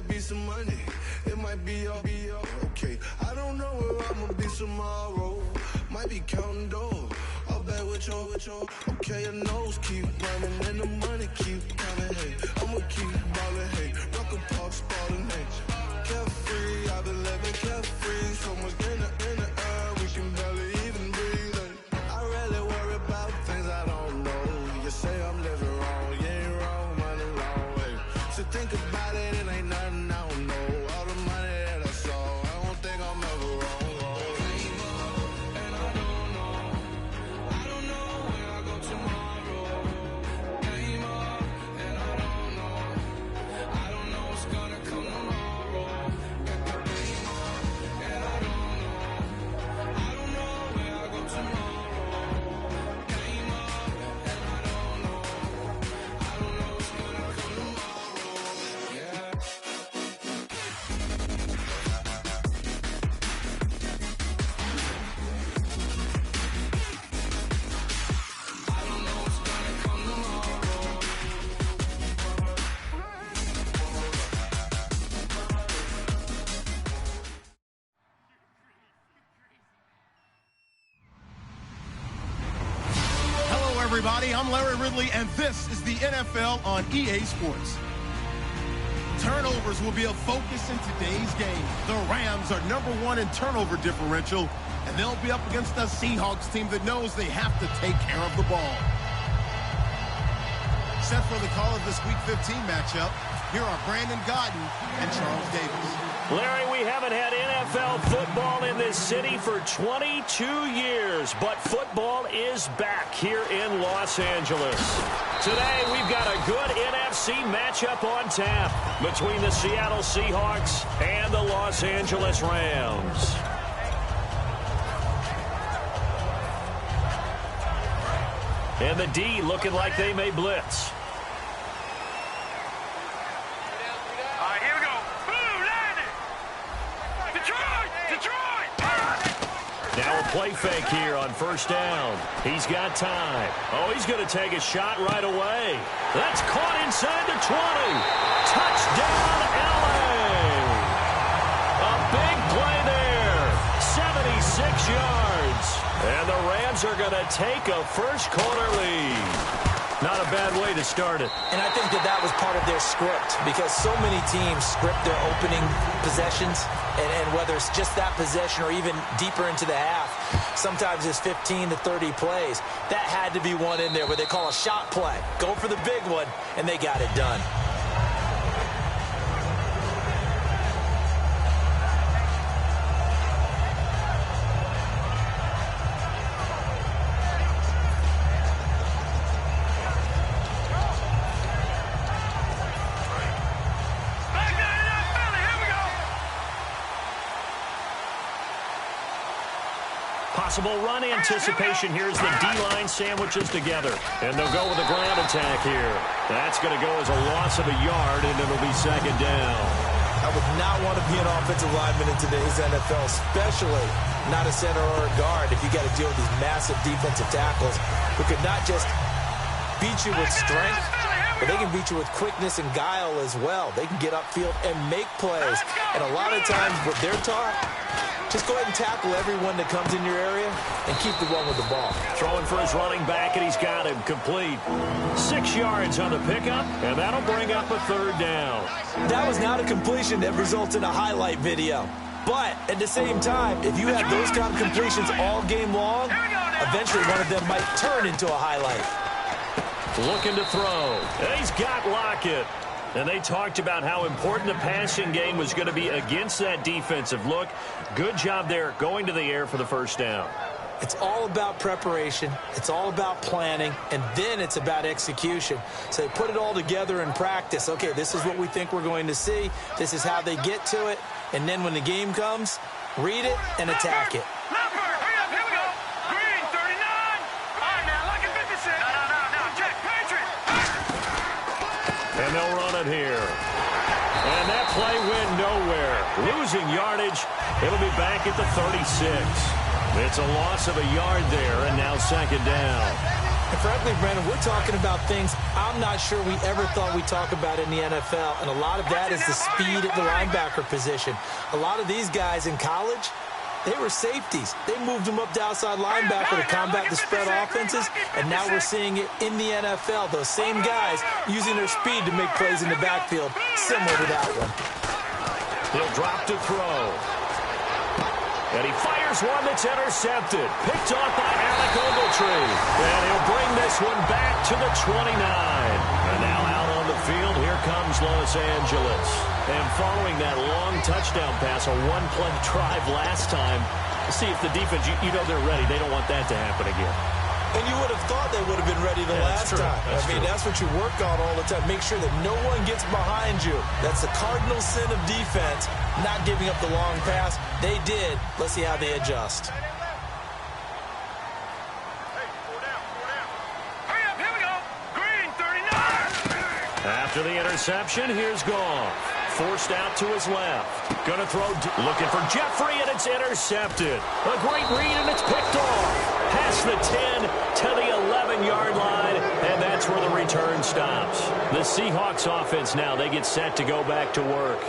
might be some money. It might be all okay. I don't know where I'ma be tomorrow. Might be counting dough. I'll bet with your. Okay, your nose keep running and the money keep coming. Hey, I'ma keep ballin'. Hey, rock a park spallin'. Hey, carefree. I've been living carefree. So much in the air, we can barely even breathe. Hey, I really worry about things I don't know. You say I'm living wrong, you ain't wrong, money long way. So think about it, it ain't nothing I don't know. All the money that I saw, I don't think I'm ever wrong. Everybody, I'm Larry Ridley, and this is the NFL on EA Sports. Turnovers will be a focus in today's game. The Rams are #1 in turnover differential, and they'll be up against a Seahawks team that knows they have to take care of the ball. Set for the call of this Week 15 matchup, here are Brandon Gaudin and Charles Davis. Larry, we haven't had NFL football in this city for 22 years, but football is back here in Los Angeles. Today, we've got a good NFC matchup on tap between the Seattle Seahawks and the Los Angeles Rams. And the D looking like they may blitz. Now a play fake here on first down. He's got time. Oh, he's going to take a shot right away. That's caught inside the 20. Touchdown, L.A. A big play there. 76 yards. And the Rams are going to take a first-quarter lead. Not a bad way to start it. And I think that was part of their script, because so many teams script their opening possessions, and whether it's just that possession or even deeper into the half, sometimes it's 15 to 30 plays. That had to be one in there where they call a shot play. Go for the big one, and they got it done. Possible run anticipation. Here's the D-line sandwiches together. And they'll go with a ground attack here. That's going to go as a loss of a yard, and it'll be second down. I would not want to be an offensive lineman in today's NFL, especially not a center or a guard, if you got to deal with these massive defensive tackles who could not just beat you with strength, but they can beat you with quickness and guile as well. They can get upfield and make plays. And a lot of times what they're taught, just go ahead and tackle everyone that comes in your area and keep the one with the ball. Throwing for his running back, and he's got him complete. 6 yards on the pickup, and that'll bring up a third down. That was not a completion that results in a highlight video. But at the same time, if you have those kind of completions all game long, eventually one of them might turn into a highlight. Looking to throw. And he's got Lockett. And they talked about how important the passing game was going to be against that defensive look. Good job there going to the air for the first down. It's all about preparation. It's all about planning. And then it's about execution. So they put it all together in practice. Okay, this is what we think we're going to see. This is how they get to it. And then when the game comes, read it and attack it. And they'll run it here. And that play went nowhere. Losing yardage. It'll be back at the 36. It's a loss of a yard there, and now second down. And frankly, Brandon, we're talking about things I'm not sure we ever thought we'd talk about in the NFL, and a lot of that is the speed at the linebacker position. A lot of these guys in college, they were safeties. They moved them up to outside linebacker to combat the spread offenses, and now we're seeing it in the NFL. Those same guys using their speed to make plays in the backfield, similar to that one. He'll drop to throw. And he fires one that's intercepted. Picked off by Alec Ogletree. And he'll bring this one back to the 29. And now out on the field, here comes Los Angeles. And following that long touchdown pass, a one-play drive last time, see if the defense, you know they're ready. They don't want that to happen again. And you would have thought they would have been ready the last time. That's what you work on all the time. Make sure that no one gets behind you. That's the cardinal sin of defense, not giving up the long pass. They did. Let's see how they adjust. After the interception, here's Goff. Forced out to his left. Gonna throw, looking for Jeffrey, and it's intercepted. A great read, and it's picked off. Past the 10 to the 11-yard line, and that's where the return stops. The Seahawks offense now, they get set to go back to work.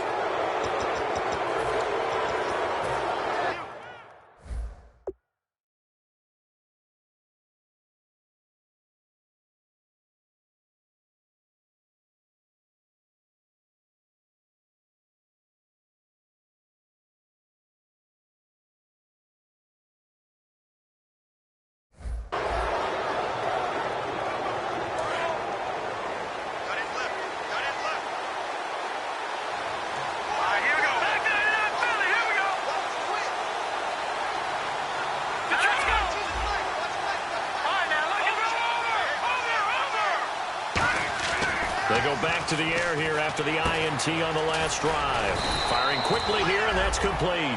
They go back to the air here after the INT on the last drive. Firing quickly here, and that's complete.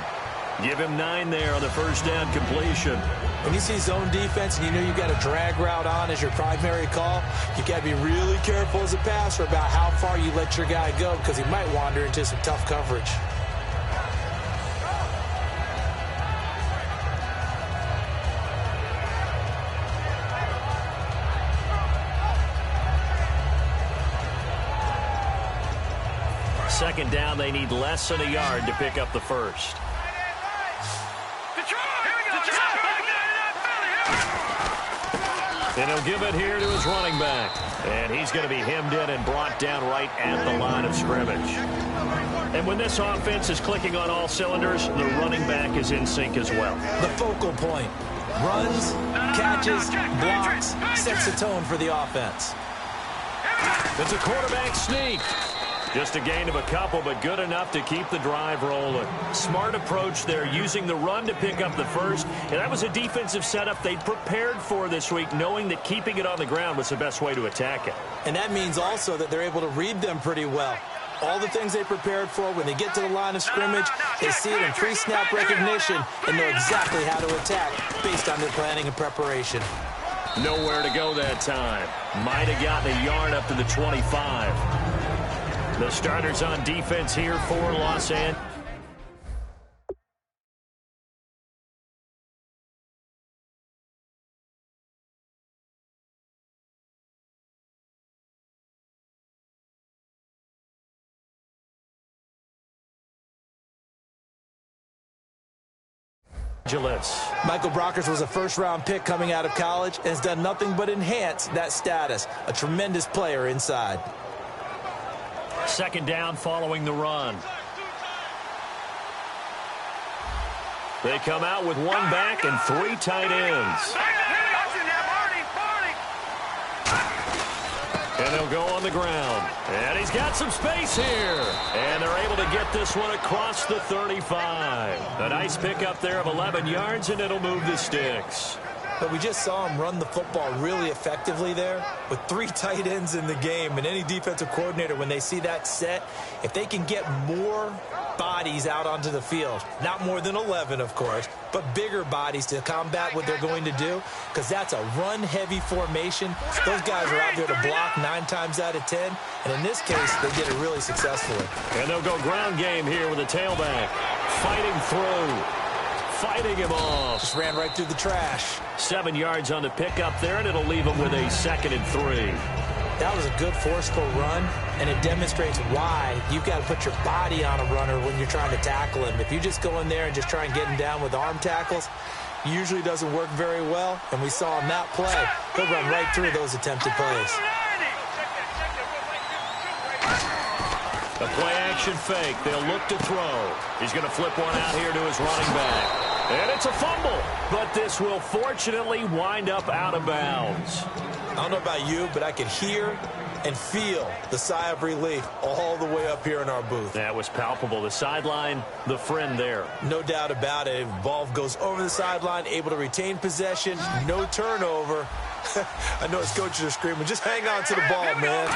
Give him 9 there on the first down completion. When you see zone defense and you know you've got a drag route on as your primary call, you got to be really careful as a passer about how far you let your guy go because he might wander into some tough coverage. Second down, they need less than a yard to pick up the first. And he'll give it here to his running back. And he's going to be hemmed in and brought down right at the line of scrimmage. And when this offense is clicking on all cylinders, the running back is in sync as well. The focal point. Runs, catches, blocks, sets the tone for the offense. It's a quarterback sneak. Just a gain of a couple, but good enough to keep the drive rolling. Smart approach there, using the run to pick up the first. And that was a defensive setup they prepared for this week, knowing that keeping it on the ground was the best way to attack it. And that means also that they're able to read them pretty well. All the things they prepared for, when they get to the line of scrimmage, they see it in pre-snap recognition and know exactly how to attack based on their planning and preparation. Nowhere to go that time. Might have gotten a yard up to the 25. The starters on defense here for Los Angeles. Michael Brockers was a first-round pick coming out of college and has done nothing but enhance that status. A tremendous player inside. Second down following the run. They come out with one back and 3 tight ends. And they'll go on the ground. And he's got some space here. And they're able to get this one across the 35. A nice pickup there of 11 yards, and it'll move the sticks. But we just saw him run the football really effectively there with 3 tight ends in the game. And any defensive coordinator, when they see that set, if they can get more bodies out onto the field, not more than 11, of course, but bigger bodies to combat what they're going to do, because that's a run-heavy formation. Those guys are out there to block 9 times out of 10. And in this case, they did it really successfully. And they'll go ground game here with a tailback. Fighting through. fighting him off. Just ran right through the trash. 7 yards on the pickup there, and it'll leave him with a 2nd and 3. That was a good forceful run, and it demonstrates why you've got to put your body on a runner when you're trying to tackle him. If you just go in there and just try and get him down with arm tackles, usually doesn't work very well, and we saw on that play, he'll run right through those attempted plays. A play-action fake. They'll look to throw. He's going to flip one out here to his running back. And it's a fumble, but this will fortunately wind up out of bounds. I don't know about you, but I could hear and feel the sigh of relief all the way up here in our booth. That was palpable. The sideline, the friend there. No doubt about it. Ball goes over the sideline, able to retain possession, no turnover. I know his coaches are screaming, just hang on to the ball, man.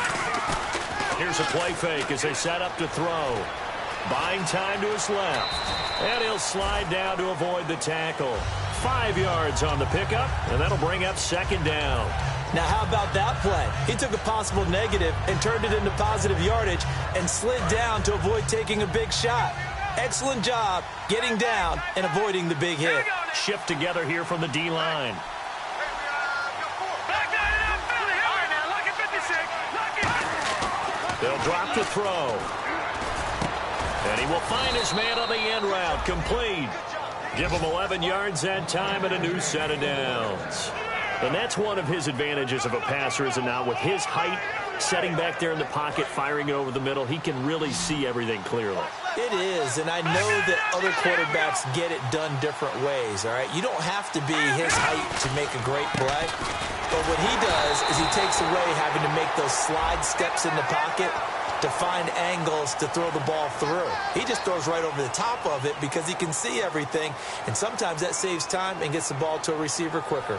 Here's a play fake as they set up to throw. Buying time to his left. And he'll slide down to avoid the tackle. 5 yards on the pickup, and that'll bring up 2nd down. Now, how about that play? He took a possible negative and turned it into positive yardage and slid down to avoid taking a big shot. Excellent job getting down and avoiding the big hit. Shift together here from the D-line. They'll drop to throw. And he will find his man on the end route. Complete. Give him 11 yards that time and a new set of downs. And that's one of his advantages of a passer, is it not? With his height, setting back there in the pocket, firing over the middle, he can really see everything clearly. It is, and I know that other quarterbacks get it done different ways, all right? You don't have to be his height to make a great play. But what he does is he takes away having to make those slide steps in the pocket to find angles to throw the ball through. He just throws right over the top of it because he can see everything, and sometimes that saves time and gets the ball to a receiver quicker.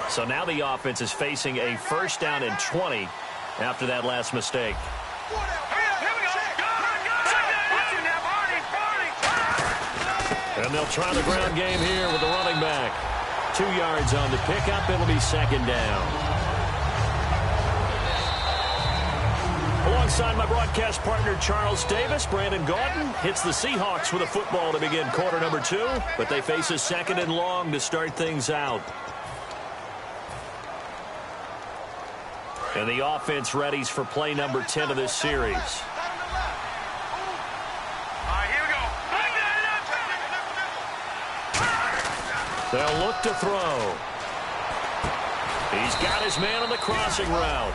So now the offense is facing a 1st down and 20 after that last mistake. And they'll try the ground game here with the running back. 2 yards on the pickup. It'll be 2nd down. Alongside my broadcast partner, Charles Davis, Brandon Gaudin hits the Seahawks with a football to begin quarter number 2, but they face a 2nd and long to start things out. And the offense readies for play number 10 of this series. They'll look to throw. He's got his man on the crossing route.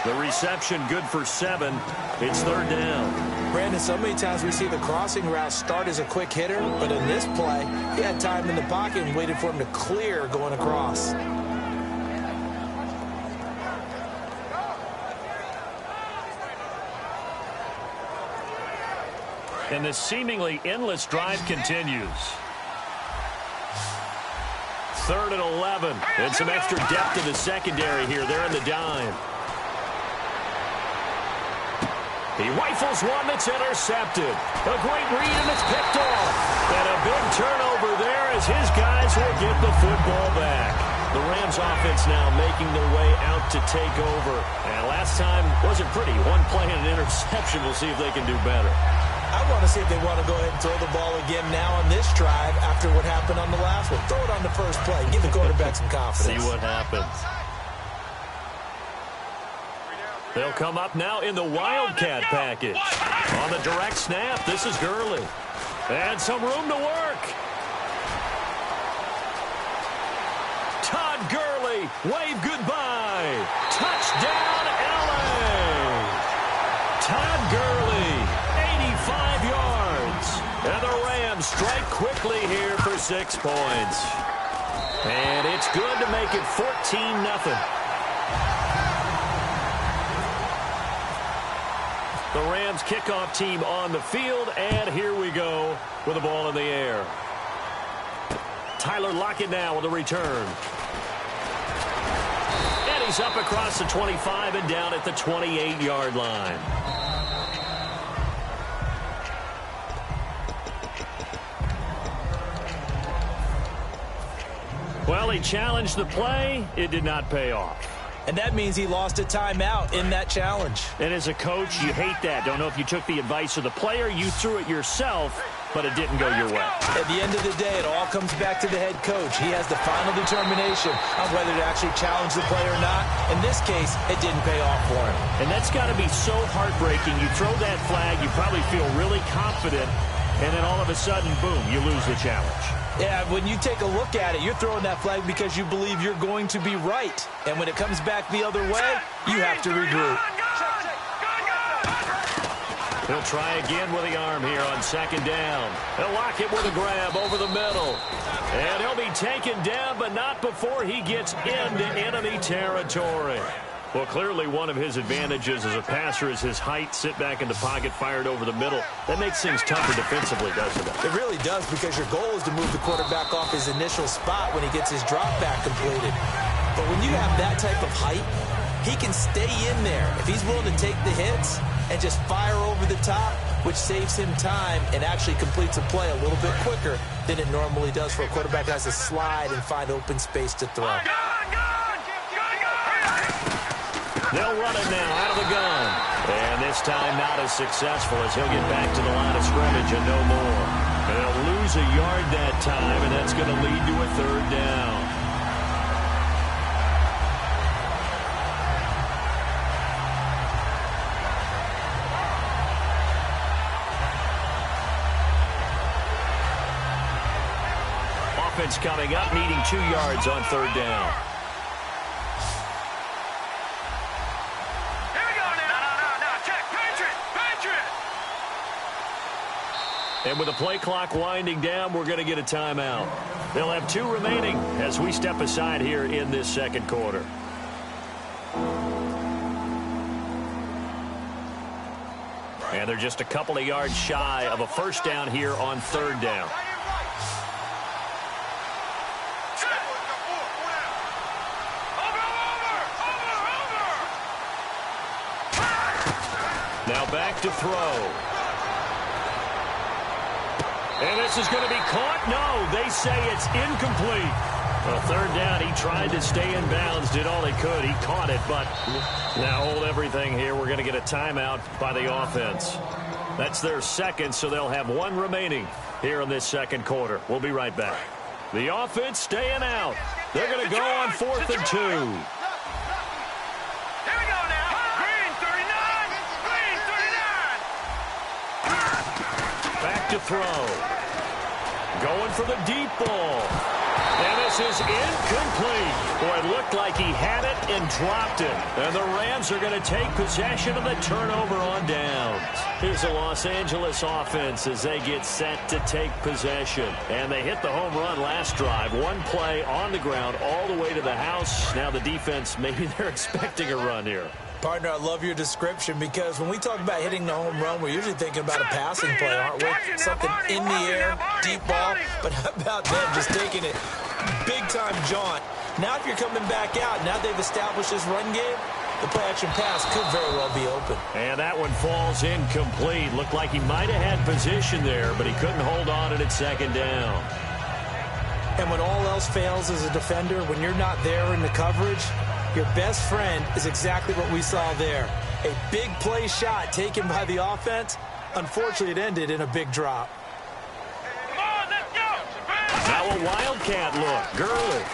The reception good for 7. It's 3rd down. Brandon, so many times we see the crossing route start as a quick hitter, but in this play, he had time in the pocket and waited for him to clear going across. And this seemingly endless drive continues. 3rd and 11. And some extra depth in the secondary here. They're in the dime. He rifles one that's intercepted. A great read, and it's picked off. And a big turnover there as his guys will get the football back. The Rams offense now making their way out to take over. And last time wasn't pretty. One play and an interception. We'll see if they can do better. I want to see if they want to go ahead and throw the ball again now on this drive after what happened on the last one. Throw it on the first play. Give the quarterback some confidence. See what happens. They'll come up now in the Wildcat package. On the direct snap, this is Gurley. And some room to work. Todd Gurley, wave goodbye. Touchdown, LA. Todd Gurley, 85 yards. And the Rams strike quickly here for 6 points. And it's good to make it 14-0. The Rams kickoff team on the field, and here we go with the ball in the air. Tyler Lockett now with a return. And he's up across the 25 and down at the 28-yard line. Well, he challenged the play. It did not pay off. And that means he lost a timeout in that challenge. And as a coach, you hate that. Don't know if you took the advice of the player, you threw it yourself, but it didn't go your way. At the end of the day, it all comes back to the head coach. He has the final determination on whether to actually challenge the play or not. In this case, it didn't pay off for him. And that's got to be so heartbreaking. You throw that flag, you probably feel really confident, and then all of a sudden, boom, you lose the challenge. Yeah, when you take a look at it, you're throwing that flag because you believe you're going to be right. And when it comes back the other way, you have to regroup. He'll try again with the arm here on second down. He'll lock it with a grab over the middle. And he'll be taken down, but not before he gets into enemy territory. Well, clearly one of his advantages as a passer is his height. Sit back in the pocket, fired over the middle. That makes things tougher defensively, doesn't it? It really does, because your goal is to move the quarterback off his initial spot when he gets his drop back completed. But when you have that type of height, he can stay in there if he's willing to take the hits and just fire over the top, which saves him time and actually completes a play a little bit quicker than it normally does for a quarterback that has to slide and find open space to throw. They'll run it now out of the gun. And this time not as successful as he'll get back to the line of scrimmage and no more. And they'll lose a yard that time, and that's going to lead to a third down. Offense coming up, needing 2 yards on third down. And with the play clock winding down, we're going to get a timeout. They'll have 2 remaining as we step aside here in this second quarter. And they're just a couple of yards shy of a first down here on third down. Now back to throw. And this is going to be caught. No, they say it's incomplete. Well, third down, he tried to stay in bounds, did all he could. He caught it, but now hold everything here. We're going to get a timeout by the offense. That's their second, so they'll have 1 remaining here in this second quarter. We'll be right back. The offense staying out. They're going to go on 4th and 2. To throw. Going for the deep ball. And this is incomplete. Boy, it looked like he had it and dropped it. And the Rams are going to take possession of the turnover on downs. Here's the Los Angeles offense as they get set to take possession. And they hit the home run last drive. 1 play on the ground all the way to the house. Now the defense, maybe they're expecting a run here. Partner, I love your description, because when we talk about hitting the home run, we're usually thinking about a passing play, aren't we? Something in the air, deep ball. But how about them just taking it big-time jaunt? Now if you're coming back out, now they've established this run game, the play-action pass could very well be open. And that one falls incomplete. Looked like he might have had position there, but he couldn't hold on at second down. And when all else fails as a defender, when you're not there in the coverage, your best friend is exactly what we saw there. A big play shot taken by the offense. Unfortunately, it ended in a big drop. Come on, let's go. Now a wildcat look. Gurley.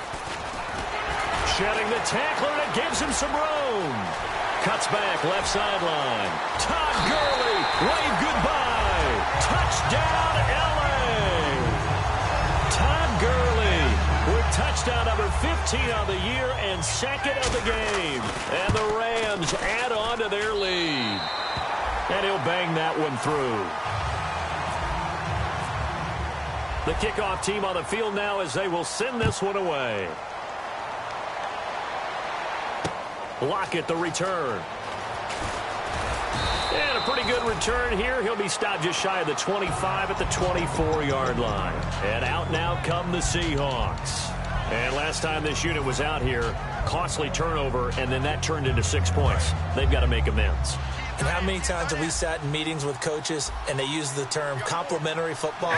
Shedding the tackler, and it gives him some room. Cuts back, left sideline. Todd Gurley, wave goodbye. Touchdown, L.A. Todd Gurley with touchdown number 15 on the year and second of the game. And the Rams add on to their lead. And he'll bang that one through. The kickoff team on the field now as they will send this one away. Lockett, the return. And a pretty good return here. He'll be stopped just shy of the 25 at the 24-yard line. And out now come the Seahawks. And last time this unit was out here, costly turnover, and then that turned into 6 points. They've got to make amends. And how many times have we sat in meetings with coaches and they use the term complementary football?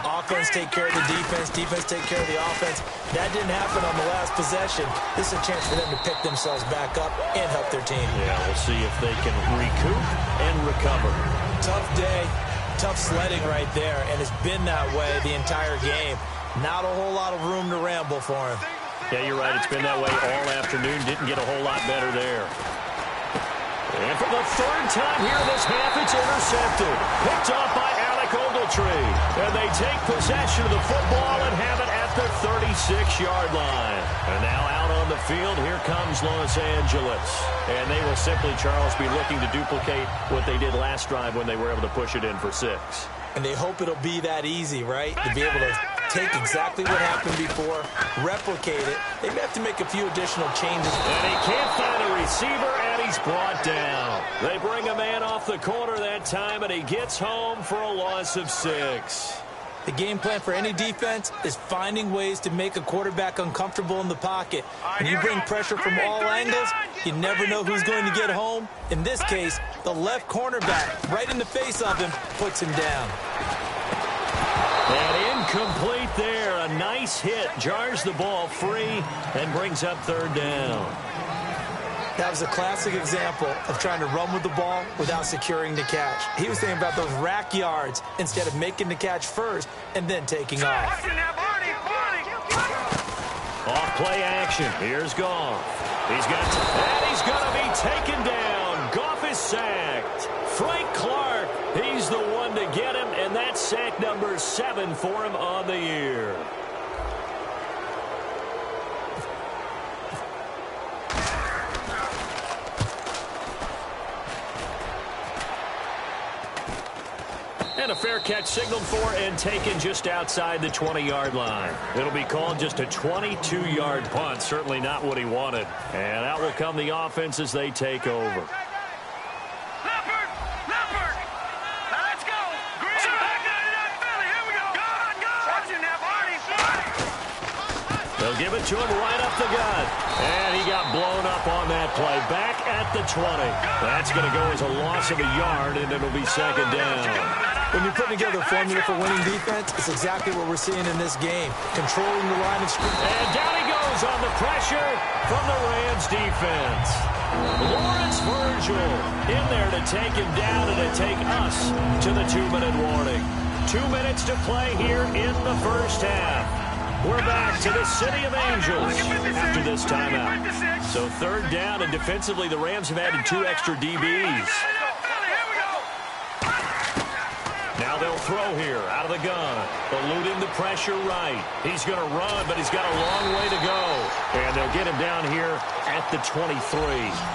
Offense take care of the defense, defense take care of the offense. That didn't happen on the last possession. This is a chance for them to pick themselves back up and help their team. Yeah, we'll see if they can recoup and recover. Tough day, tough sledding right there, and it's been that way the entire game. Not a whole lot of room to ramble for him. Yeah, you're right. It's been that way all afternoon. Didn't get a whole lot better there. And for the third time here this half, it's intercepted. Picked off by Alec Ogletree. And they take possession of the football and have it at the 36-yard line. And now out on the field, here comes Los Angeles. And they will simply, Charles, be looking to duplicate what they did last drive when they were able to push it in for 6. And they hope it'll be that easy, right? To be able to take exactly what happened before, replicate it. They may have to make a few additional changes. And he can't find a receiver, and he's brought down. They bring a man off the corner that time, and he gets home for a loss of 6. The game plan for any defense is finding ways to make a quarterback uncomfortable in the pocket. When you bring pressure from all angles, you never know who's going to get home. In this case, the left cornerback, right in the face of him, puts him down. And incomplete there. A nice hit. Jars the ball free and brings up 3rd down. That was a classic example of trying to run with the ball without securing the catch. He was thinking about those rack yards instead of making the catch first and then taking off. Off play action. Here's Goff. He's going to be taken down. Goff is sacked. Frank Clark, he's the one to get him, and that's sack number 7 for him on the year. And a fair catch signaled for and taken just outside the 20-yard line. It'll be called just a 22-yard punt. Certainly not what he wanted. And out will come the offense as they take over. They'll give it to him right up the gut. And he got blown up on that play. Back at the 20. That's going to go as a loss of a yard, and it'll be 2nd down. When you're putting together a formula for winning defense, it's exactly what we're seeing in this game. Controlling the line of scrimmage. And down he goes on the pressure from the Rams defense. Lawrence Virgil in there to take him down and to take us to the 2-minute warning. 2 minutes to play here in the first half. We're back to the City of Angels after this timeout. So 3rd down, and defensively the Rams have added 2 extra DBs. Now they'll throw here out of the gun. Eluding the pressure right. He's going to run, but he's got a long way to go. And they'll get him down here at the 23.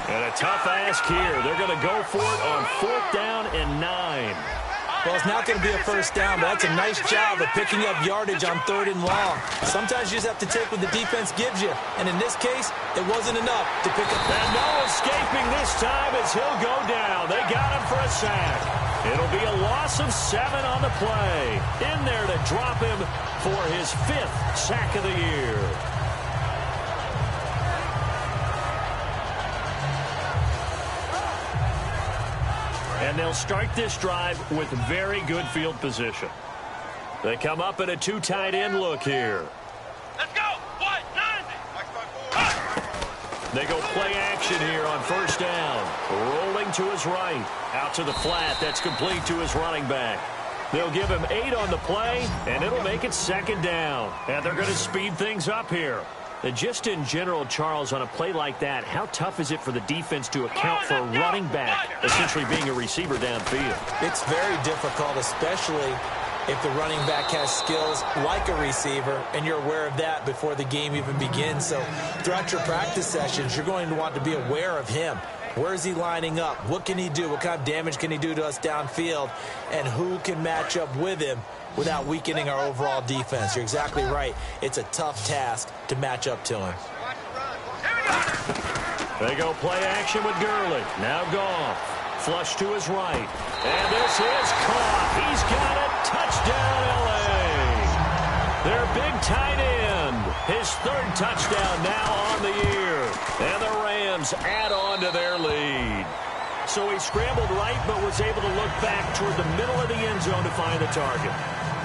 And a tough ask here. They're going to go for it on 4th down and 9. Well, it's not going to be a first down, but that's a nice job of picking up yardage on 3rd and long. Sometimes you just have to take what the defense gives you. And in this case, it wasn't enough to pick up. And no escaping this time as he'll go down. They got him for a sack. It'll be a loss of 7 on the play. In there to drop him for his 5th sack of the year. And they'll start this drive with very good field position. They come up in a 2 tight end look here. Let's go. What? 90. They go play action here on 1st down. Rolling to his right. Out to the flat. That's complete to his running back. They'll give him 8 on the play, and it'll make it 2nd down. And they're going to speed things up here. And just in general, Charles, on a play like that, how tough is it for the defense to account for a running back essentially being a receiver downfield? It's very difficult, especially if the running back has skills like a receiver, and you're aware of that before the game even begins. So throughout your practice sessions, you're going to want to be aware of him. Where is he lining up? What can he do? What kind of damage can he do to us downfield? And who can match up with him without weakening our overall defense? You're exactly right. It's a tough task to match up to him. They go play action with Gurley. Now Goff. Flush to his right. And this is caught. He's got it. Touchdown, L.A. Their big tight end. His 3rd touchdown now on the year. And the Rams add on to their lead. So he scrambled right, but was able to look back toward the middle of the end zone to find the target.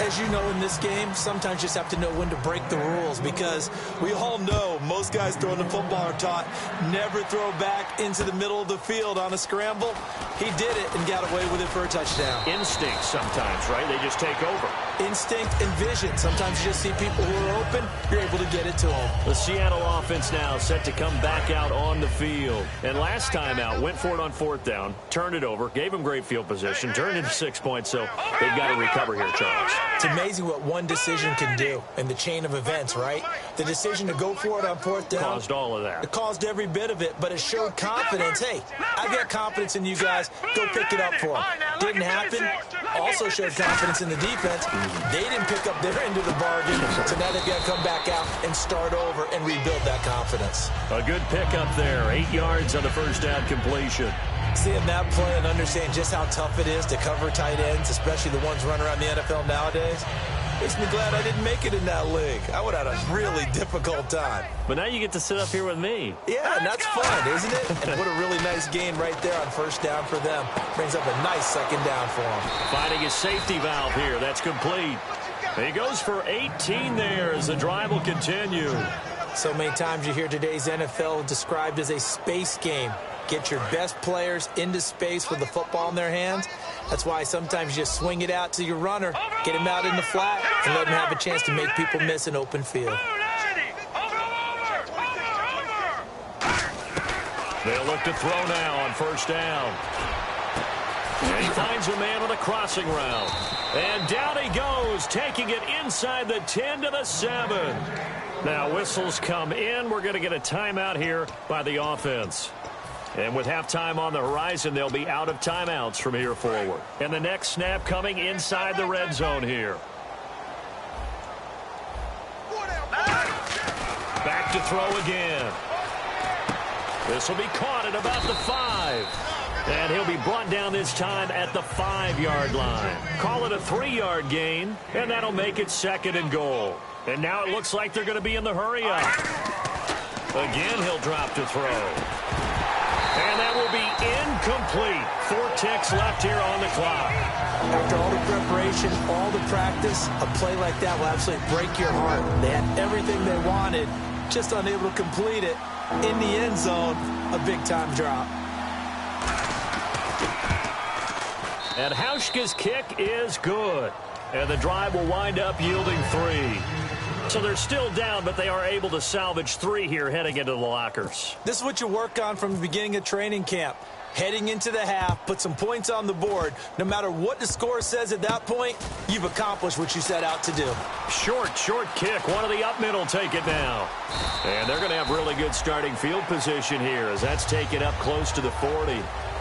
As you know, in this game, sometimes you just have to know when to break the rules, because we all know most guys throwing the football are taught never throw back into the middle of the field on a scramble. He did it and got away with it for a touchdown. Instinct sometimes, right? They just take over. Instinct and vision. Sometimes you just see people who are open, you're able to get it to them. The Seattle offense now set to come back out on the field. And last time out, went for it on 4th down, turned it over, gave them great field position, turned into 6 points, so they've got to recover here, Charles. It's amazing what one decision can do in the chain of events, right? The decision to go for it on 4th down. Caused all of that. It caused every bit of it, but it showed confidence. Hey, I got confidence in you guys. Go pick it up for them. Didn't happen. Also showed confidence in the defense. They didn't pick up their end of the bargain, so now they've got to come back out and start over and rebuild that confidence. A good pickup there. 8 yards on the first down completion. Seeing that play and understand just how tough it is to cover tight ends, especially the ones running around the NFL nowadays, makes me glad I didn't make it in that league. I would have had a really difficult time. But now you get to sit up here with me. Yeah, and that's fun, isn't it? And what a really nice gain right there on 1st down for them. Brings up a nice 2nd down for them. Finding his safety valve here. That's complete. He goes for 18 there as the drive will continue. So many times you hear today's NFL described as a space game. Get your best players into space with the football in their hands. That's why sometimes you just swing it out to your runner, get him out in the flat, and let him have a chance to make people miss an open field. They'll look to throw now on 1st down. And he finds a man with a crossing route. And down he goes, taking it inside the 10 to the 7. Now whistles come in. We're going to get a timeout here by the offense. And with halftime on the horizon, they'll be out of timeouts from here forward. And the next snap coming inside the red zone here. Back to throw again. This will be caught at about the 5. And he'll be brought down this time at the 5-yard line. Call it a 3-yard gain, and that'll make it 2nd and goal. And now it looks like they're going to be in the hurry up. Again, he'll drop to throw. And that will be incomplete. 4 ticks left here on the clock. After all the preparation, all the practice, a play like that will absolutely break your heart. They had everything they wanted, just unable to complete it. In the end zone, a big-time drop. And Hauschka's kick is good. And the drive will wind up yielding 3. So they're still down, but they are able to salvage 3 here heading into the lockers. This is what you work on from the beginning of training camp. Heading into the half, put some points on the board. No matter what the score says at that point, you've accomplished what you set out to do. Short kick. One of the up middle take it now. And they're going to have really good starting field position here as that's taken up close to the 40.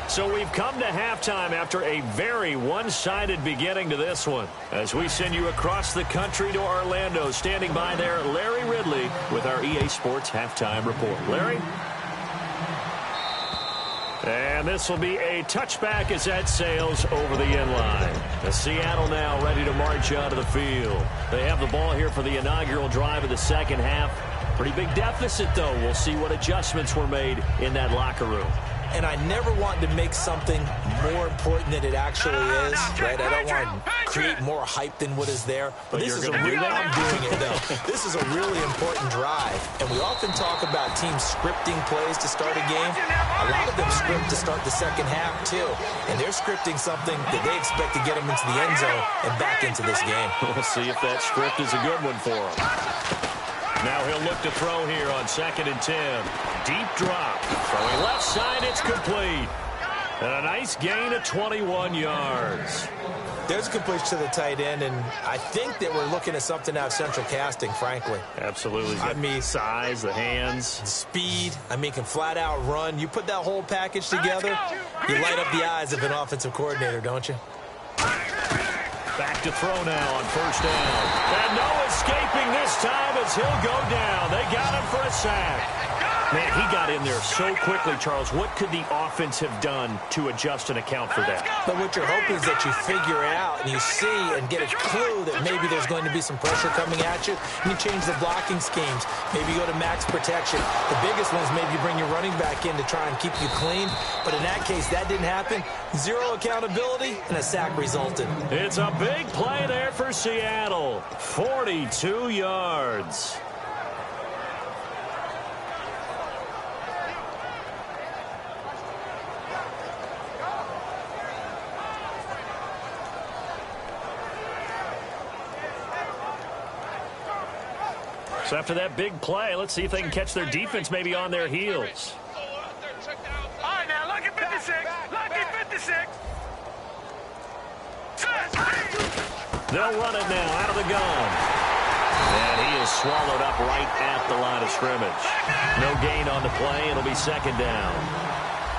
So we've come to halftime after a very one-sided beginning to this one. As we send you across the country to Orlando, standing by there, Larry Ridley with our EA Sports Halftime Report. Larry? And this will be a touchback as that sails over the end line. The Seattle now ready to march out of the field. They have the ball here for the inaugural drive of the second half. Pretty big deficit, though. We'll see what adjustments were made in that locker room. And I never want to make something more important than it actually is, right? I don't want to create more hype than what is there. But this is a real, I'm doing it, though. This is a really important drive. And we often talk about teams scripting plays to start a game. A lot of them script to start the second half, too. And they're scripting something that they expect to get them into the end zone and back into this game. We'll see if that script is a good one for them. Now he'll look to throw here on 2nd and 10. Deep drop. Throwing left side, it's complete. And a nice gain of 21 yards. There's a completion to the tight end, and I think that we're looking at something out of Central Casting, frankly. Absolutely. I mean, size, the hands. Speed. I mean, can flat out run. You put that whole package together, you light up the eyes of an offensive coordinator, don't you? Back to throw now on 1st down. And no escaping this time as he'll go down. They got him for a sack. Man, he got in there so quickly, Charles. What could the offense have done to adjust and account for that? But what you're hoping is that you figure out and you see and get a clue that maybe there's going to be some pressure coming at you, and you change the blocking schemes. Maybe you go to max protection. The biggest one is maybe you bring your running back in to try and keep you clean. But in that case, that didn't happen. Zero accountability, and a sack resulted. It's a big play there for Seattle. 42 yards. So after that big play, let's see if they can catch their defense maybe on their heels. All right, now, lucky 56. Lucky 56. They'll run it now out of the gun. And he is swallowed up right at the line of scrimmage. No gain on the play. It'll be second down.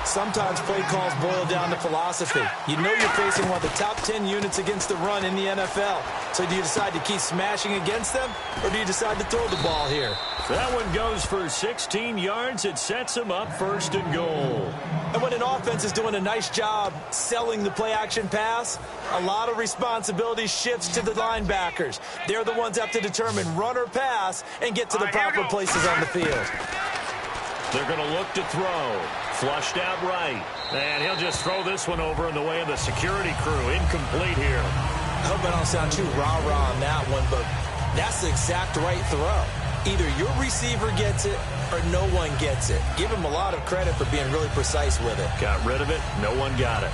Sometimes play calls boil down to philosophy. You know you're facing one of the top 10 units against the run in the NFL. So do you decide to keep smashing against them, or do you decide to throw the ball here? That one goes for 16 yards. It sets him up first and goal. And when an offense is doing a nice job selling the play-action pass, a lot of responsibility shifts to the linebackers. They're the ones that have to determine run or pass and get to the proper places on the field. They're going to look to throw. Flushed out right. And he'll just throw this one over in the way of the security crew. Incomplete here. I hope I don't sound too rah-rah on that one, but that's the exact right throw. Either your receiver gets it or no one gets it. Give him a lot of credit for being really precise with it. Got rid of it. No one got it.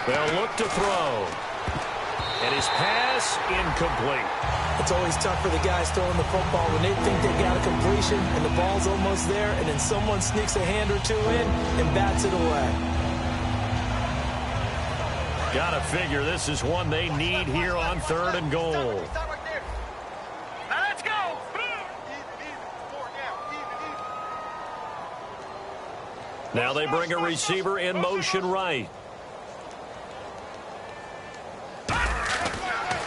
They'll look to throw. And his pass incomplete. It's always tough for the guys throwing the football when they think they got a completion and the ball's almost there, and then someone sneaks a hand or two in and bats it away. Gotta figure this is one they need here on third and goal. Now let's go. Now they bring a receiver in motion right.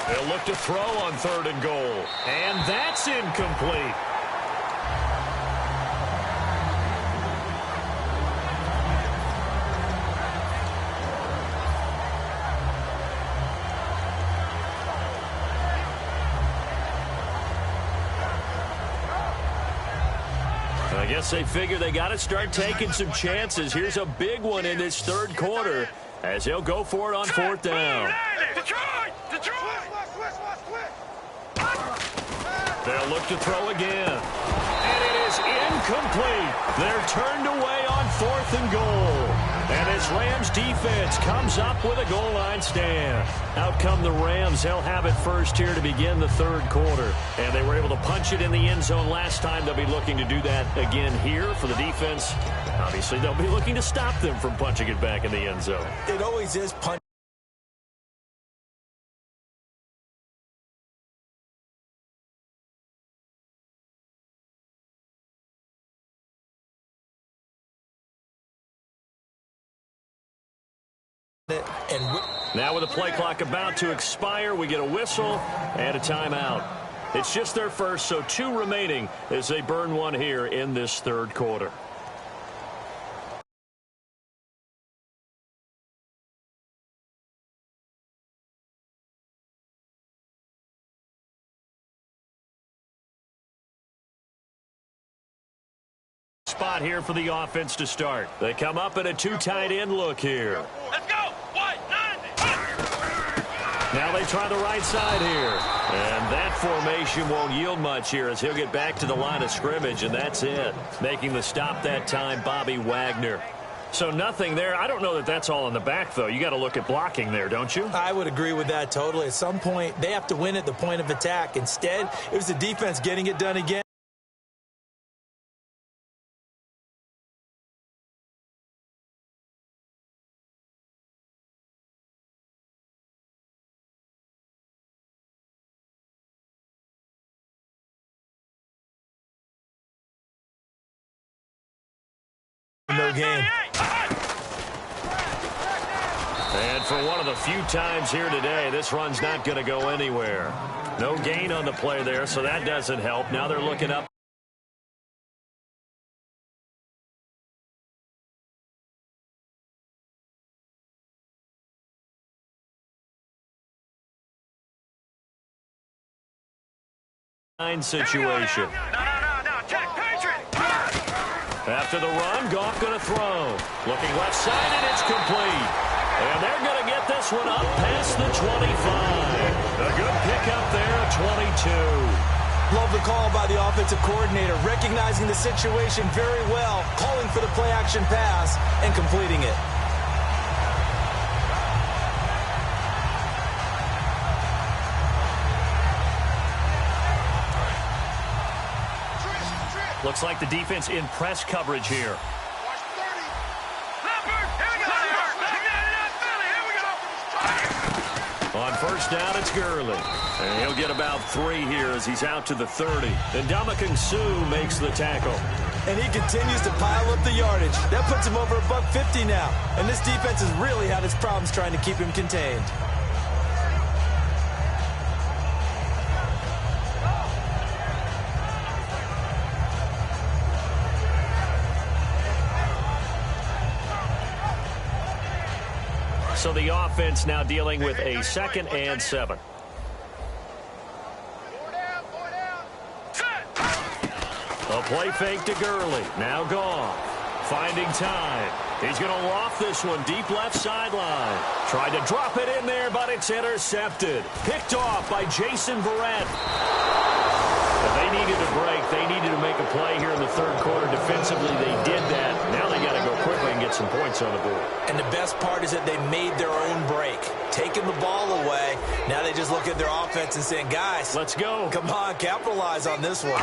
They'll look to throw on third and goal. And that's incomplete. I guess they figure they got to start taking some chances. Here's a big one in this third quarter as they'll go for it on fourth down. Detroit! Detroit! They'll look to throw again. And it is incomplete. They're turned away on fourth and goal. And this Rams defense comes up with a goal line stand. Out come the Rams. They'll have it first here to begin the third quarter. And they were able to punch it in the end zone last time. They'll be looking to do that again here for the defense. Obviously, they'll be looking to stop them from punching it back in the end zone. It always is punch. Now with the play clock about to expire, we get a whistle and a timeout. It's just their first, so 2 remaining as they burn one here in this third quarter. Spot here for the offense to start. They come up in a 2 tight end look here. Let's go. What? 90. Now they try the right side here. And that formation won't yield much here as he'll get back to the line of scrimmage, and that's it. Making the stop that time, Bobby Wagner. So nothing there. I don't know that that's all in the back, though. You got to look at blocking there, don't you? I would agree with that totally. At some point, they have to win at the point of attack. Instead, it was the defense getting it done again. No gain. And for one of the few times here today, this run's not going to go anywhere. No gain on the play there, so that doesn't help. Now they're looking up. Situation. No. Check, Patriot. After the run, Goff going to throw. Looking left side, and it's complete. And they're going to get this one up past the 25. A good pickup there at 22. Love the call by the offensive coordinator, recognizing the situation very well, calling for the play-action pass, and completing it. Looks like the defense in press coverage here. On first down, it's Gurley. And he'll get about 3 here as he's out to the 30. And Ndamukong Suh makes the tackle. And he continues to pile up the yardage. That puts him over $150 now. And this defense has really had its problems trying to keep him contained. So the offense now dealing with a 2nd and 7. A play fake to Gurley. Now Goff. Finding time. He's going to loft this one deep left sideline. Tried to drop it in there, but it's intercepted. Picked off by Jason Verrett. If they needed a break, they needed to make a play here in the 3rd quarter. Defensively, they did that. Now they got to go quickly and get some points on the board. And the best part is that they made their own break. Taking the ball away. Now they just look at their offense and saying, guys, let's go. Come on, capitalize on this one.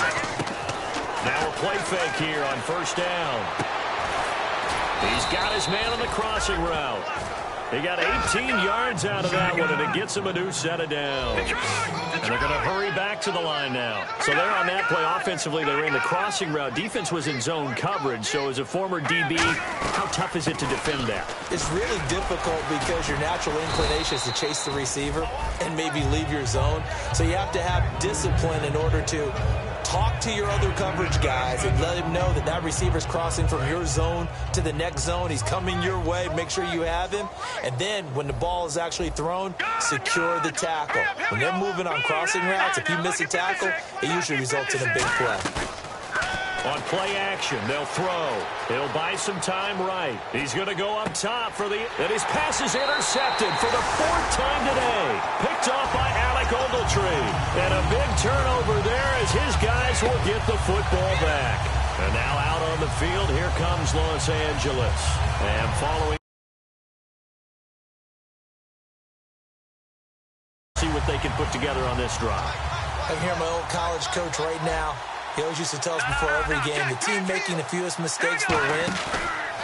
Now a play fake here on first down. He's got his man on the crossing route. He got 18 yards out of that one, and it gets him a new set of downs. And they're going to hurry back to the line now. So they're on that play offensively. They ran the crossing route. Defense was in zone coverage. So as a former DB, how tough is it to defend that? It's really difficult because your natural inclination is to chase the receiver and maybe leave your zone. So you have to have discipline in order to talk to your other coverage guys and let him know that that receiver's crossing from your zone to the next zone. He's coming your way. Make sure you have him. And then when the ball is actually thrown, secure the tackle. When they're moving on crossing routes, if you miss a tackle, it usually results in a big play. On play action, they'll throw. He'll buy some time right. He's going to go up top for the... And his pass is intercepted for the 4th time today. Picked off by Alec Ogletree. And a big turnover there as his guys will get the football back. And now out on the field, here comes Los Angeles. And following... See what they can put together on this drive. I can hear my old college coach right now. He always used to tell us before every game, the team making the fewest mistakes will win.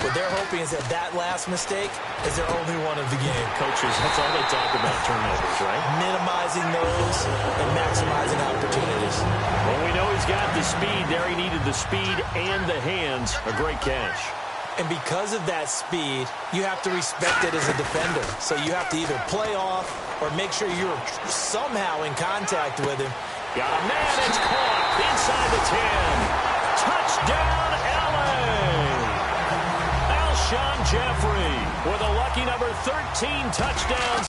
What they're hoping is that that last mistake is their only one of the game. Coaches, that's all they talk about, turnovers, right? Minimizing those and maximizing opportunities. Well, we know he's got the speed there. He needed the speed and the hands. A great catch. And because of that speed, you have to respect it as a defender. So you have to either play off or make sure you're somehow in contact with him. Got a man, it's caught inside the 10. Touchdown, L.A. Alshon Jeffrey with a lucky number 13 touchdowns.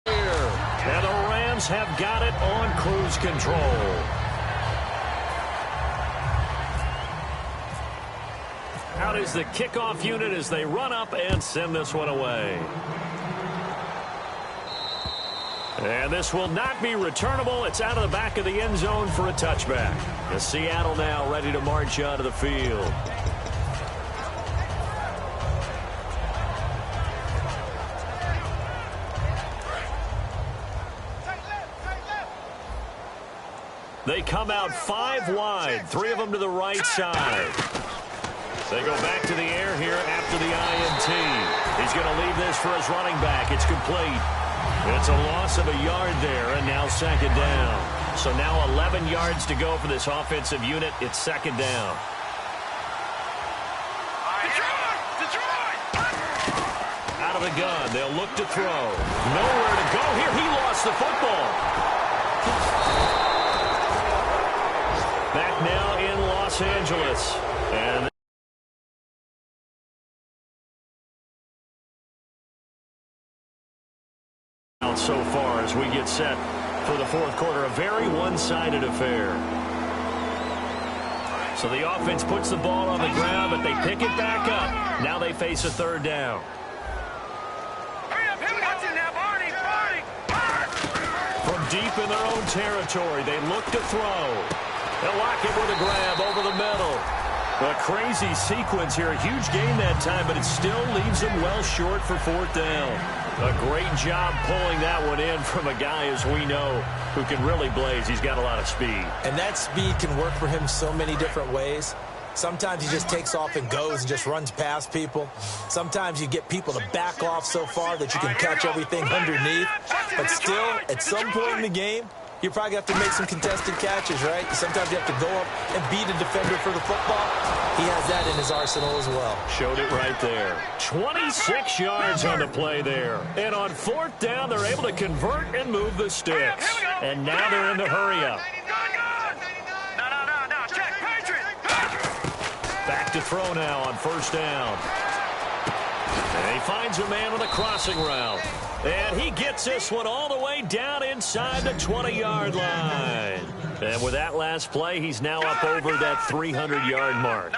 And the Rams have got it on cruise control. Out is the kickoff unit as they run up and send this one away. And this will not be returnable. It's out of the back of the end zone for a touchback. The Seattle now ready to march out of the field. They come out 5 wide, 3 of them to the right side. They go back to the air here after the INT. He's going to leave this for his running back. It's complete. It's a loss of a yard there, and now 2nd down. So now 11 yards to go for this offensive unit. It's second down. Out of the gun. They'll look to throw. Nowhere to go here. He lost the football. Back now in Los Angeles. And out so far as we get set for the fourth quarter. A very one-sided affair. So the offense puts the ball on the ground, but they pick it back up. Now they face a third down. From deep in their own territory, they look to throw. They'll lock it with a grab over the middle. A crazy sequence here. A huge gain that time, but it still leaves them well short for fourth down. A great job pulling that one in from a guy, as we know, who can really blaze. He's got a lot of speed. And that speed can work for him so many different ways. Sometimes he just takes off and goes and just runs past people. Sometimes you get people to back off so far that you can catch everything underneath. But still, at some point in the game, you probably have to make some contested catches, right? Sometimes you have to go up and beat a defender for the football. He has that in his arsenal as well. Showed it right there. 26 yards on the play there. And on fourth down, they're able to convert and move the sticks. And now they're in the hurry-up. Back to throw now on first down. And he finds a man with a crossing route. And he gets this one all the way down inside the 20-yard line. And with that last play, he's now up over that 300-yard mark.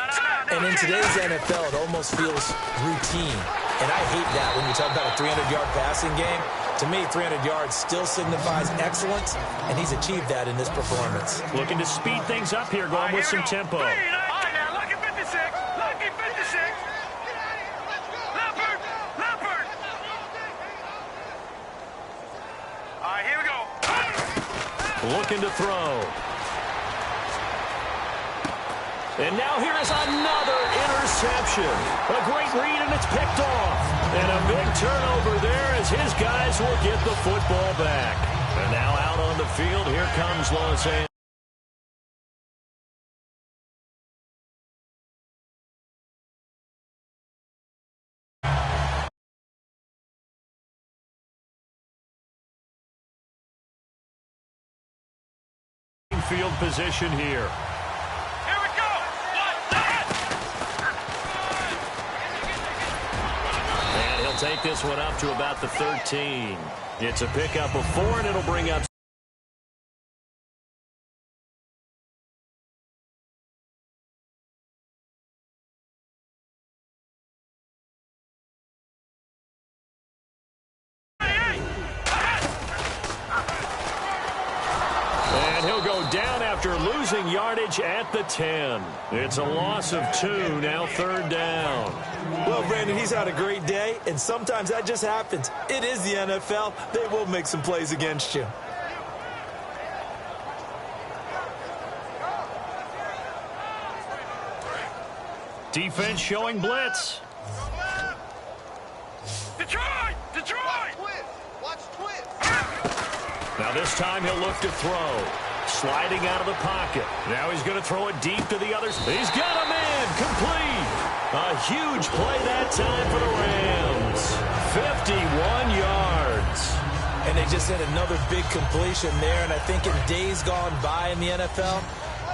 And in today's NFL, it almost feels routine. And I hate that when you talk about a 300-yard passing game. To me, 300 yards still signifies excellence, and he's achieved that in this performance. Looking to speed things up here, going with some tempo. Looking to throw. And now here is another interception. A great read, and it's picked off. And a big turnover there as his guys will get the football back. And now out on the field, here comes Los Angeles. Field position here. Here we go. And he'll take this one up to about the 13. It's a pickup of 4, and it'll bring up. Down after losing yardage at the 10. It's a loss of 2, now third down. Well, Brandon, he's had a great day, and sometimes that just happens. It is the NFL. They will make some plays against you. Defense showing blitz. Detroit! Watch twist. Now this time he'll look to throw. Sliding out of the pocket. Now he's going to throw it deep to the others. He's got a man. Complete. A huge play that time for the Rams. 51 yards. And they just had another big completion there. And I think in days gone by in the NFL,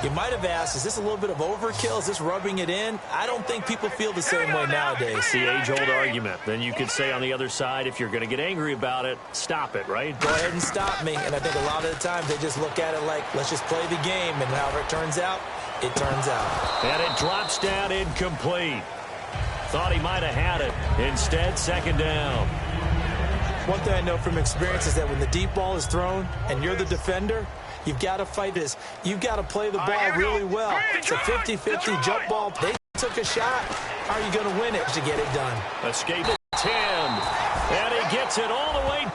you might have asked, is this a little bit of overkill? Is this rubbing it in? I don't think people feel the same way nowadays. The age-old argument. Then you could say on the other side, if you're going to get angry about it, stop it, right? Go ahead and stop me. And I think a lot of the times they just look at it like, let's just play the game. And however it turns out, it turns out. And it drops down incomplete. Thought he might have had it. Instead, second down. One thing I know from experience is that when the deep ball is thrown and you're the defender, you've got to fight this. You've got to play the ball really well. It's a 50-50 jump ball. They took a shot. How are you going to win it to get it done? Escape at 10. And he gets it all the way.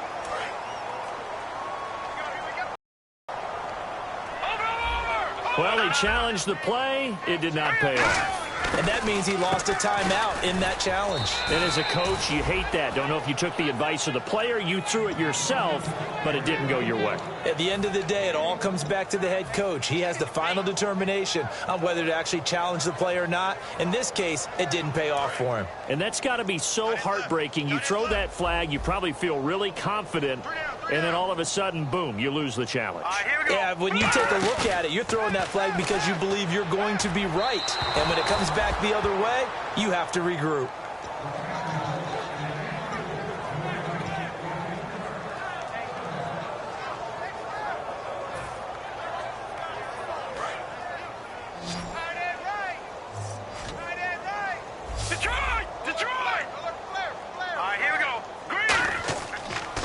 Well, he challenged the play. It did not pay off. and that means he lost a timeout in that challenge. And as a coach, you hate that. Don't know if you took the advice of the player, you threw it yourself, but it didn't go your way. At the end of the day, it all comes back to the head coach. He has the final determination on whether to actually challenge the play or not. In this case, it didn't pay off for him. And that's got to be so heartbreaking. You throw that flag, you probably feel really confident, and then all of a sudden, boom, you lose the challenge. Yeah, when you take a look at it, you're throwing that flag because you believe you're going to be right. And when it comes back the other way, you have to regroup.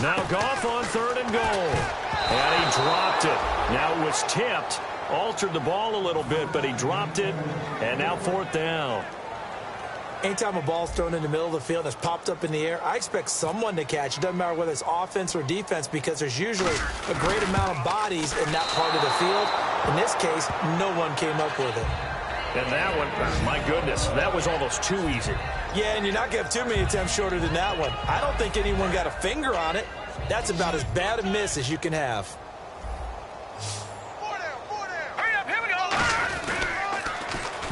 Now Goff on 3rd and goal. And he dropped it. Now it was tipped. Altered the ball a little bit, but he dropped it. And now 4th down. Anytime a ball's thrown in the middle of the field and it's popped up in the air, I expect someone to catch. It doesn't matter whether it's offense or defense because there's usually a great amount of bodies in that part of the field. In this case, no one came up with it. And that one, my goodness, that was almost too easy. Yeah, and you're not going to have too many attempts shorter than that one. I don't think anyone got a finger on it. That's about as bad a miss as you can have.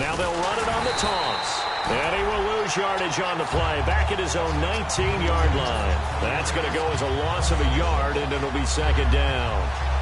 Now they'll run it on the toss. And he will lose yardage on the play. Back at his own 19-yard line. That's going to go as a loss of a yard, and it'll be 2nd down.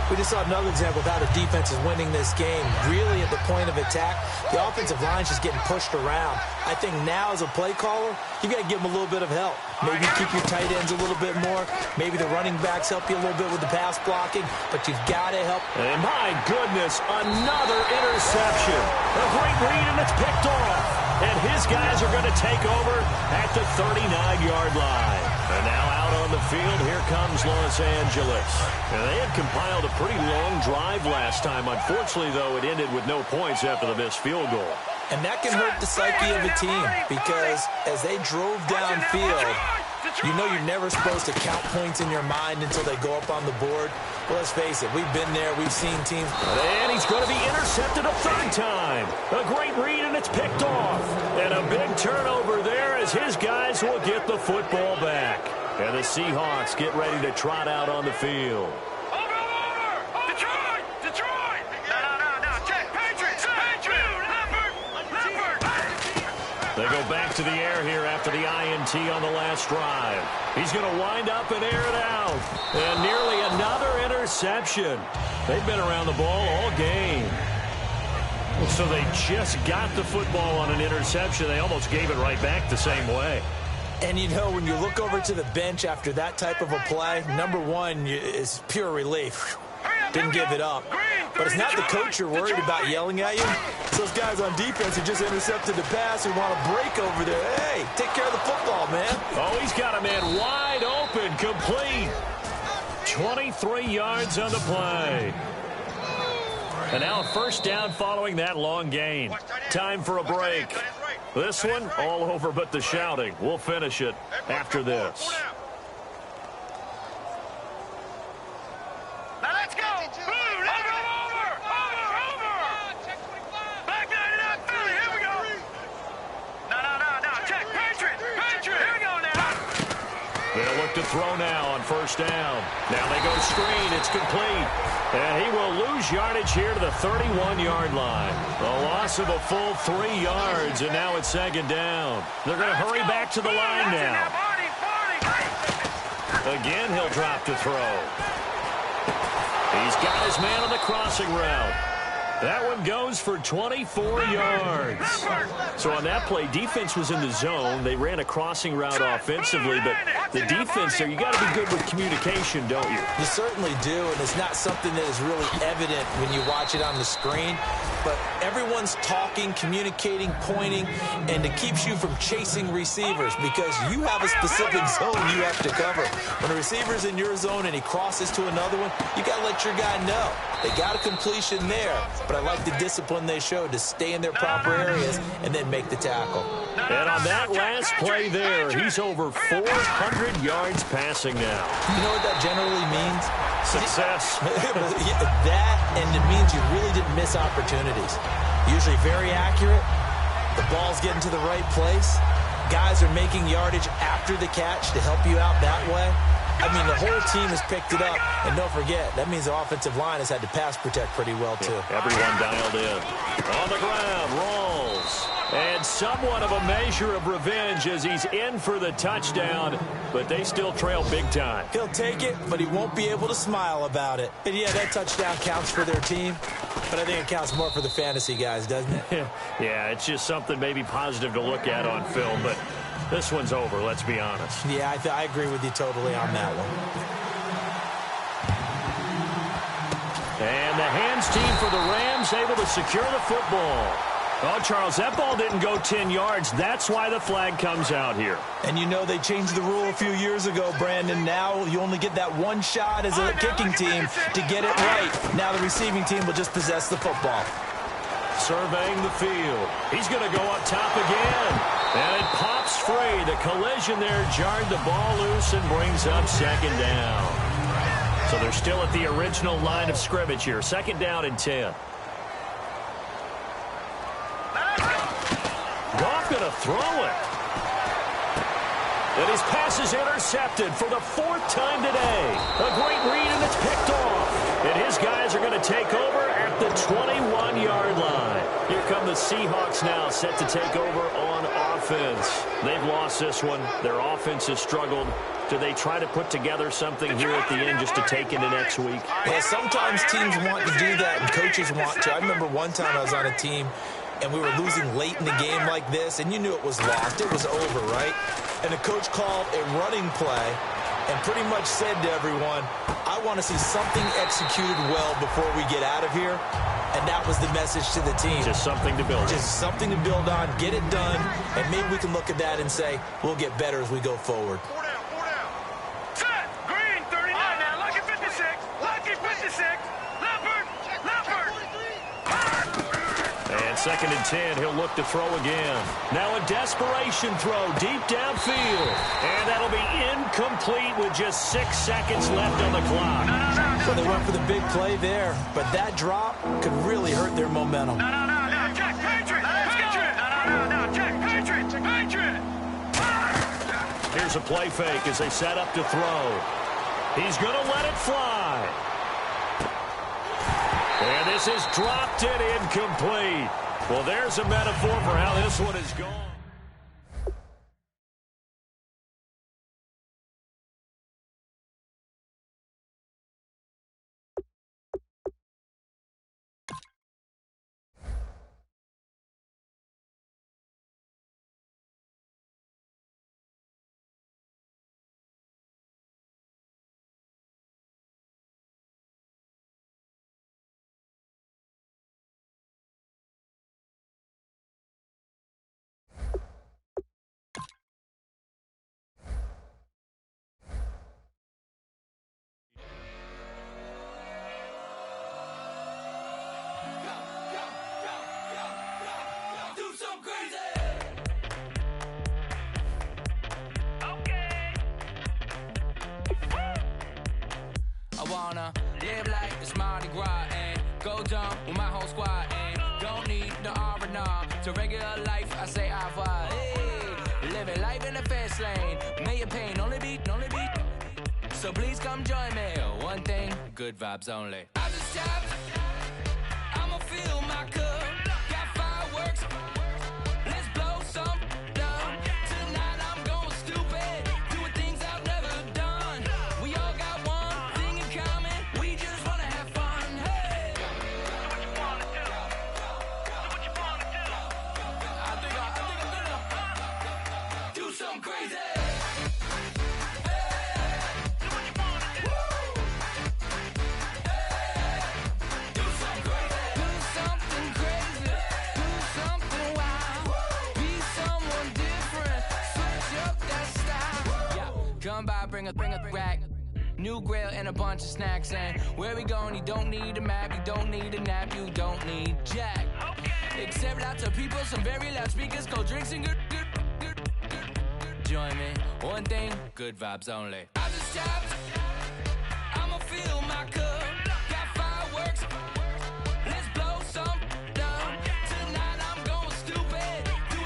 We just saw another example of how the defense is winning this game. Really at the point of attack, the offensive line's just getting pushed around. I think now as a play caller, you got to give them a little bit of help. Maybe keep your tight ends a little bit more. Maybe the running backs help you a little bit with the pass blocking, but you've got to help. And my goodness, another interception. A great read, and it's picked off. And his guys are going to take over at the 39-yard line. And now out on the field, here comes Los Angeles. And they had compiled a pretty long drive last time. Unfortunately, though, it ended with no points after the missed field goal. And that can hurt the psyche of a team because as they drove downfield, you know you're never supposed to count points in your mind until they go up on the board. Well, let's face it, we've been there. We've seen teams. And he's going to be intercepted a 3rd time. A great read, and it's picked off. And a big turnover there as his guys will get the football back. And the Seahawks get ready to trot out on the field. They go back to the air here after the INT on the last drive. He's going to wind up and air it out. And nearly another interception. They've been around the ball all game. So they just got the football on an interception. They almost gave it right back the same way. And, you know, when you look over to the bench after that type of a play, number one is pure relief. Didn't give it up. But it's not the coach you're worried about yelling at you. It's those guys on defense who just intercepted the pass who want to break over there. Hey, take care of the football, man. Oh, he's got a man wide open, complete. 23 yards on the play. And now a 1st down following that long gain. Time for a break. This one, all over but the shouting. We'll finish it after this. Now let's go. Over. Back 99, Philly. Here we go. No. Check. Patriot. Here we go now. They'll look to throw now on 1st down. Now they go screen. It's complete. And he will lose yardage here to the 31-yard line. A loss of a full 3 yards, and now it's 2nd down. They're going to hurry back to the line now. Again, he'll drop to throw. He's got his man on the crossing route. That one goes for 24 yards. So on that play, defense was in the zone. They ran a crossing route offensively, but the defense there, you got to be good with communication, don't you? You certainly do, and it's not something that is really evident when you watch it on the screen. But everyone's talking, communicating, pointing, and it keeps you from chasing receivers because you have a specific zone you have to cover. When a receiver's in your zone and he crosses to another one, you got to let your guy know. They got a completion there, but I like the discipline they showed to stay in their proper areas and then make the tackle. And on that last play there, he's over 400 yards passing now. You know what that generally means? Success. That, and it means you really didn't miss opportunities. Usually very accurate, The ball's getting to the right place. Guys are making yardage after the catch to help you out that way. I mean, the whole team has picked it up. And don't forget, that means the offensive line has had to pass protect pretty well, too. Yeah, everyone dialed in. On the ground, rolls. And somewhat of a measure of revenge as he's in for the touchdown, but they still trail big time. He'll take it, but he won't be able to smile about it. And, yeah, that touchdown counts for their team, but I think it counts more for the fantasy guys, doesn't it? Yeah, it's just something maybe positive to look at on film, but this one's over, let's be honest. Yeah, I agree with you totally on that one. And the hands team for the Rams able to secure the football. Oh, Charles, that ball didn't go 10 yards. That's why the flag comes out here. And you know they changed the rule a few years ago, Brandon. Now you only get that one shot as a kicking team to get it right. Now the receiving team will just possess the football. Surveying the field. He's going to go up top again. And it pops free. The collision there jarred the ball loose and brings up second down. So they're still at the original line of scrimmage here. Second down and 10. Goff going to throw it. And his pass is intercepted for the fourth time today. A great read, and it's picked off. And his guys are going to take over at the 21-yard line. Here come the Seahawks now, set to take over on offense. They've lost this one. Their offense has struggled. Do they try to put together something here at the end just to take into next week? Yeah, sometimes teams want to do that, and coaches want to. I remember one time I was on a team, and we were losing late in the game like this, and you knew it was lost. It was over, right? And the coach called a running play and pretty much said to everyone, I want to see something executed well before we get out of here. And that was the message to the team. Just something to build on. Just something to build on, get it done, and maybe we can look at that and say, we'll get better as we go forward. Set. Green, 39 now. Lucky 56. Lucky 56. Leopard. And second and 10, he'll look to throw again. Now a desperation throw deep downfield. And that'll be incomplete with just 6 seconds left on the clock. So they went for the big play there, but that drop could really hurt their momentum. No, Jack, Patriot. Patriot. No, Jack, Patriot. Here's a play fake as they set up to throw. He's going to let it fly. And this is dropped and incomplete. Well, there's a metaphor for how this one is going. Live like it's Mardi Gras and go dumb with my whole squad and don't need the R&R to regular life. I say au revoir. Hey, living life in the fast lane. May your pain only beat. So please come join me. One thing, good vibes only. I just tap. I'ma fill my cup. Got fireworks. Let's blow some down. Tonight I'm going stupid. Doing things I've never done. We all got one thing in common. We just wanna have fun. Hey. Do what you wanna do. I think I'm gonna do something crazy. Come by, bring a rack. New grill and a bunch of snacks. And where we going, you don't need a map. You don't need a nap. You don't need jack. Except lots of people, some very loud speakers, cold drinks and good. Join me. One thing, good vibes only. I just tapped. I'ma fill my cup. Got fireworks. Let's blow some down. Tonight I'm going stupid. Do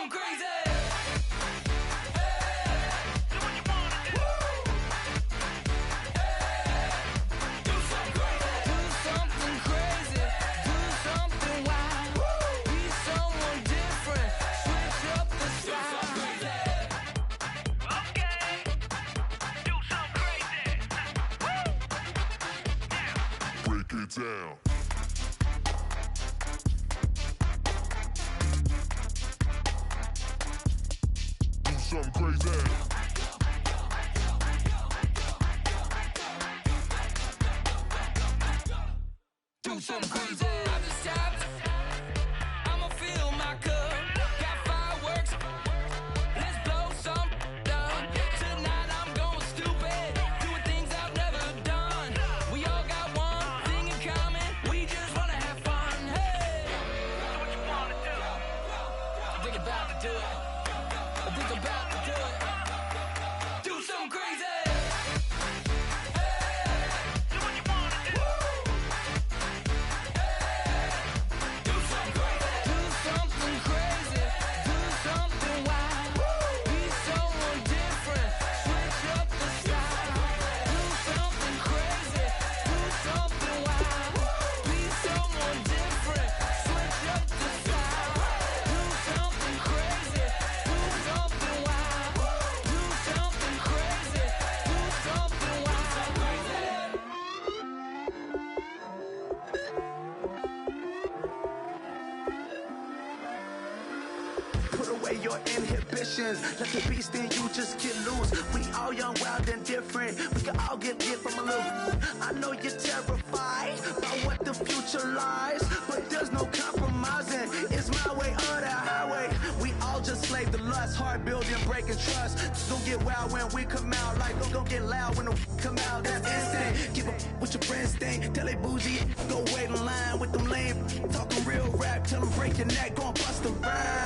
something crazy. Down. Do something crazy. Do something crazy. I just tapped. I'ma fill my cup. Got fireworks. Let's blow some up. Tonight I'm going stupid. Doing things I've never done. We all got one thing in common. We just wanna have fun. Hey! So what you wanna do? I think about to do it. I think about to do it. Do something crazy. Your inhibitions, let the beast in you just get loose. We all young, wild, and different. We can all get lit from a little. I know you're terrified about what the future lies, but there's no compromising. It's my way or the highway. We all just slave the lust, hard building, breaking trust. Don't get wild when we come out, like don't get loud when the come out. That's instant. Keep up with your friends, thing. Tell they bougie, go wait in line with them lame. Talking real rap, tell them break your neck, go and bust the rhyme.